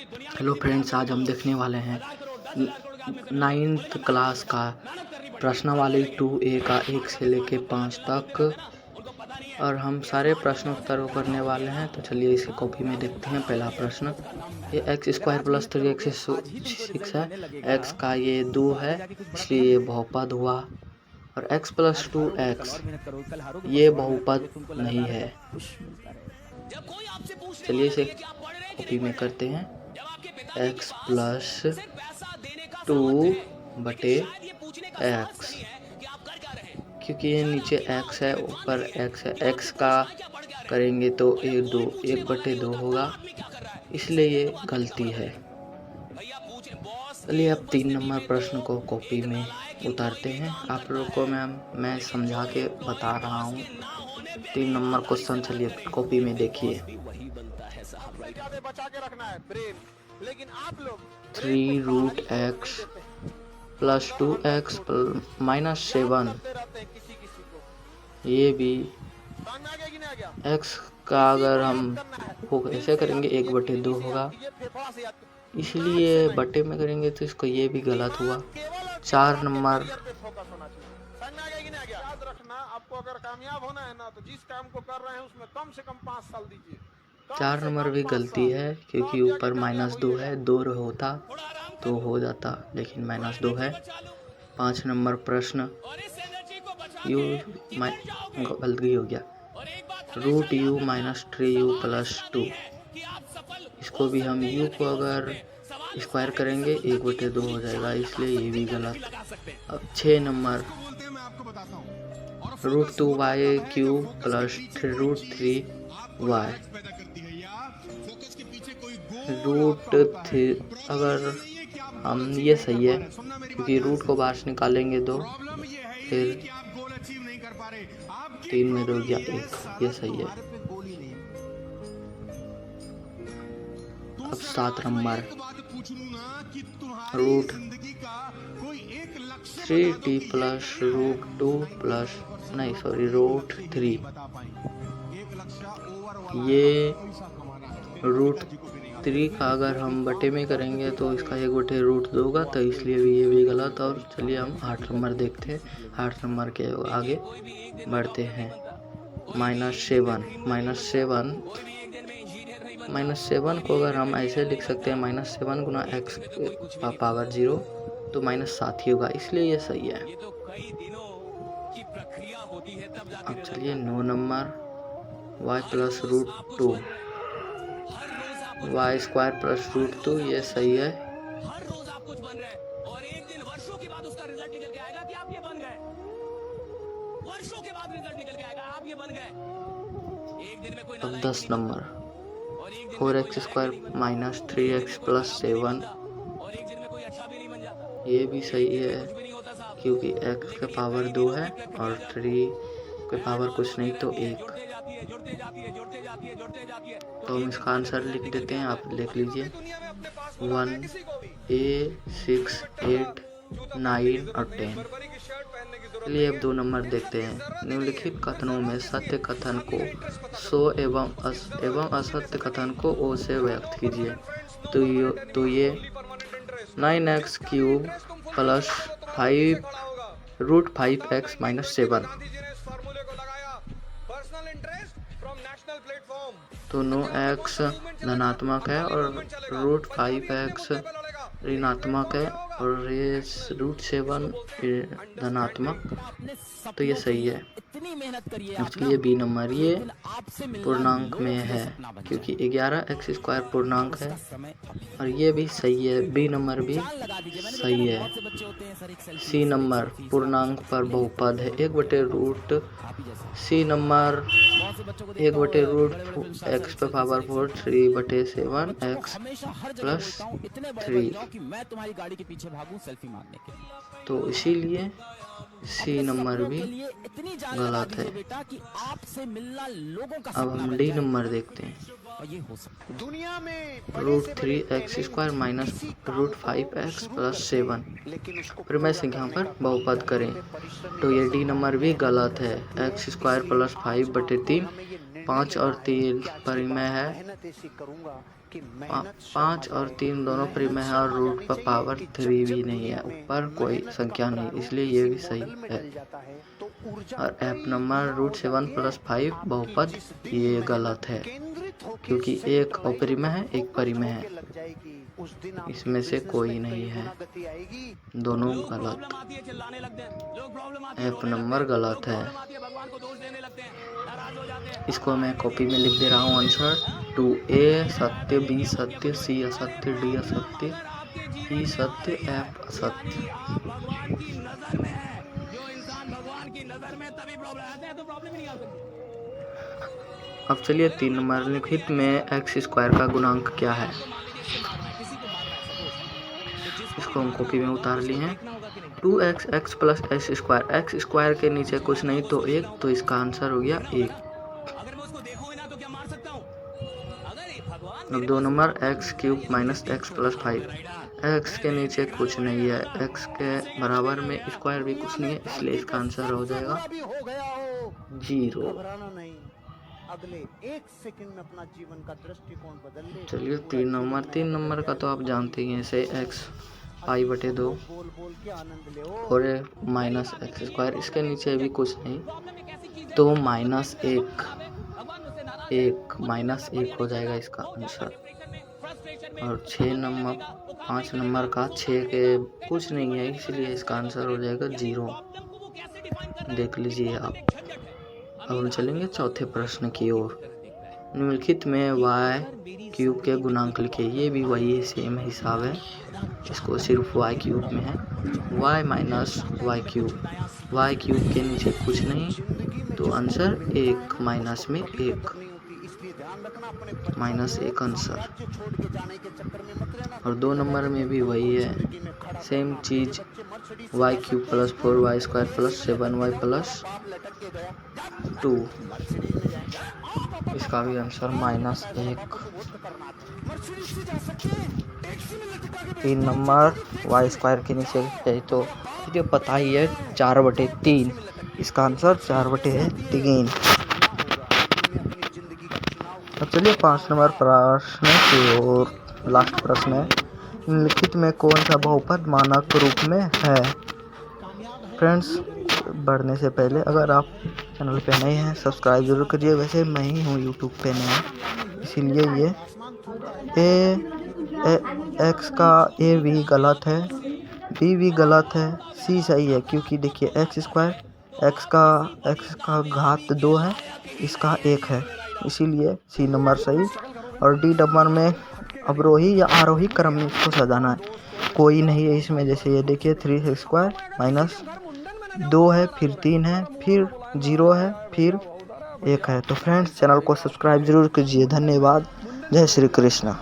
Hello friends, आज हम देखने वाले हैं 9th क्लास का प्रश्नावली 2A का 1 से लेके 5 तक, और हम सारे प्रश्नोत्तर करने वाले हैं। तो चलिए इसे कॉपी में देखते हैं। पहला प्रश्न, ये x² + 3x 6 है। x का ये 2 है, इसलिए ये बहुपद हुआ। और x + 2x ये बहुपद नहीं है। चलिए इसे कॉपी में करते हैं। x + 2/x, क्योंकि ये नीचे x है, ऊपर x है। x का करेंगे तो 1/2 होगा, इसलिए ये गलती है। चलिए अब 3 नंबर प्रश्न को कॉपी में उतारते हैं। आप लोगों को मैं समझा के बता रहा हूँ। 3 नंबर क्वेश्चन चलिए कॉपी में देखिए। 3√x + 2x - 7, ये भी x का अगर हम ऐसे करेंगे 1/2 होगा, इसलिए बटे में करेंगे तो इसको ये भी गलत हुआ। 4 नंबर, याद रखना, आपको अगर कामयाब होना है ना तो जिस काम को कर रहे हैं उसमें कम से कम 5 साल दीजिए। 4 नंबर भी गलती है, क्योंकि ऊपर -2 है। 2 होता तो हो जाता, लेकिन -2 है। 5 नंबर प्रश्न, गलती हो गया। √u - 3u + 2, इसको भी हम u को अगर स्क्वायर करेंगे 1/2 हो जाएगा, इसलिए ये भी गलत। अब 6 नंबर, √2y³ + √3y, √3 अगर हम, ये सही है, क्योंकि रूट को बाहर से निकालेंगे 2, फिर 3 में 2 गया 1, ये सही है। अब 7 नंबर, √3t + √3, ये √3 का अगर हम बटे में करेंगे तो इसका 1/√2 होगा, तो इसलिए भी ये भी गलत। और चलिए हम 8 नंबर देखते हैं। 8 नंबर के आगे बढ़ते हैं। -7 को अगर हम ऐसे लिख सकते हैं, -7 × x का पावर 0, तो -7 ही होगा, इसलिए ये सही है। अब चलिए 9 नंबर, y + √2, y² + √2, ये सही है। अब 10 नंबर, 4x² - 3x + 7, ये भी सही है, क्योंकि x का पावर 2 है और 3 के पावर कुछ नहीं तो 1। तो हम इसका आंसर लिख देते हैं, आप लिख लीजिए। 1a 6 8 9 और 10। चलिए अब 2 नंबर देखते हैं। निम्नलिखित कथनों में सत्य कथन को सो एवं असत्य कथन को ओ से व्यक्त कीजिए। तो ये 9x³ + 5√5x - 7, तो 9x धनात्मक है और √5x ऋणात्मक है, और ये √7 धनात्मक, तो ये सही है। इसलिए बी नंबर ये पूर्णांक में है, क्योंकि 11x² पूर्णांक है, और ये भी सही है। बी नंबर भी सही है। सी नंबर पूर्णांक पर बहुपद है, 1/√, सी नंबर 1/√x पे पावर 4 3/7x + 3, तो इसीलिए सी नंबर भी गलत है। अब हम डी नंबर देखते हैं। √3x² - √5x + 7, परिमेय संख्या पर बहुपद करें, तो ये डी नंबर भी गलत है। x² + 5/3, 5 और 3 परिमेय है, 5 और 3 दोनों प्रीम है और रूट पर पावर 3 भी नहीं है, ऊपर कोई संख्या नहीं, इसलिए ये भी सही है। और ऐप नंबर √7 + 5 बहुपद ये गलत है, क्योंकि एक अपरिमेय है एक परिमेय है, इसमें से कोई नहीं है, दोनों गलत। ऐप नंबर गलत है, इसको मैं कॉपी में लिख दे रहा हूँ। आंसर 2A सत्य, B सत्य, C असत्य, D असत्य, E सत्य, F असत्य। अब चलिए 3 नंबर, निम्नलिखित में x² का गुणांक क्या है। इसको हम कॉपी में उतार लिए हैं। 2x x + s², x² के नीचे कुछ नहीं तो 1, तो इसका आंसर हो गया 1। अब 2 नंबर x³ - x + 5, x के नीचे कुछ नहीं है, x के बराबर में स्क्वायर भी कुछ नहीं है, इसलिए इसका आंसर हो जाएगा 0। अगले 1 सेकंड में अपना जीवन का दृष्टिकोण बदल ले। चलिए 3 नंबर का तो आप जानते ही हैं, इसे x π/2 और -x², इसके नीचे भी कुछ नहीं तो -1 हो जाएगा इसका आंसर। और 5 नंबर का 6 के कुछ नहीं है, इसलिए इसका आंसर हो जाएगा 0। देख लीजिए आप। अब हम चलेंगे चौथे प्रश्न की ओर। निम्नलिखित में y³ के गुणांक लिखे, ये भी वही सेम हिसाब है, इसको सिर्फ y³ में है, y - y³, y³ के नीचे कुछ नहीं तो आंसर 1 माइनस में 1, -1 आंसर। और 2 नंबर में भी वही है, सेम चीज, y³ + 4y² + 7y + 2, इसका भी आंसर -1। 3 नंबर y² के नीचे है तो मुझे पता ही है 4/3, इसका आंसर 4/3। अब चलिए 5 नंबर प्रश्न की ओर। लास्ट प्रश्न है, निम्नलिखित में कौन सा बहुपद मानक रूप में है। फ्रेंड्स, बढ़ने से पहले अगर आप चैनल पे नए हैं सब्सक्राइब जरूर करिए। वैसे मैं ही हूँ यूट्यूब पे नया, इसीलिए ये x का a भी गलत है, b भी गलत है, c सही है, क्योंकि देखिए x² x का घात 2 है, इसका 1 है, इसीलिए c नंबर सही। और d नंबर में अवरोही या आरोही क्रम में इसको सजाना है, कोई नहीं है इसमें। जैसे ये देखिए 3x² - 2 है, फिर 3 है, फिर 0 है, फिर 1 है। तो फ्रेंड्स, चैनल को सब्सक्राइब जरूर कीजिए। धन्यवाद। जय श्री कृष्ण।